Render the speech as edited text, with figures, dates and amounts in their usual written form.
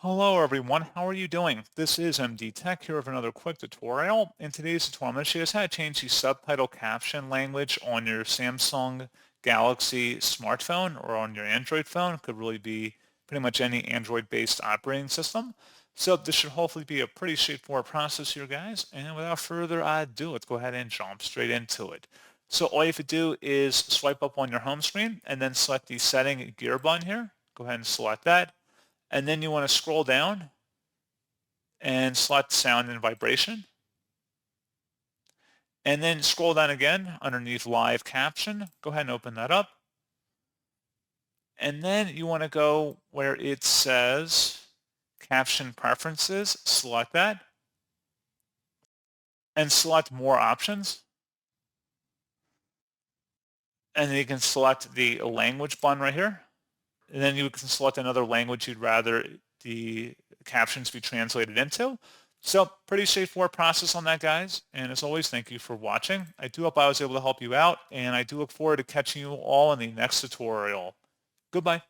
Hello everyone, how are you doing? This is MD Tech here with another quick tutorial. In today's tutorial, I'm going to show you guys how to change the subtitle caption language on your Samsung Galaxy smartphone or on your Android phone. It could really be pretty much any Android-based operating system. So this should hopefully be a pretty straightforward process here, guys. And without further ado, let's go ahead and jump straight into it. So all you have to do is swipe up on your home screen and then select the setting gear button here. Go ahead and select that. And then you want to scroll down and select sound and vibration. And then scroll down again underneath live caption. Go ahead and open that up. And then you want to go where it says caption preferences. Select that and select more options. And then you can select the language button right here. And then you can select another language you'd rather the captions be translated into. So pretty straightforward process on that, guys. And as always, thank you for watching. I do hope I was able to help you out, and I do look forward to catching you all in the next tutorial. Goodbye.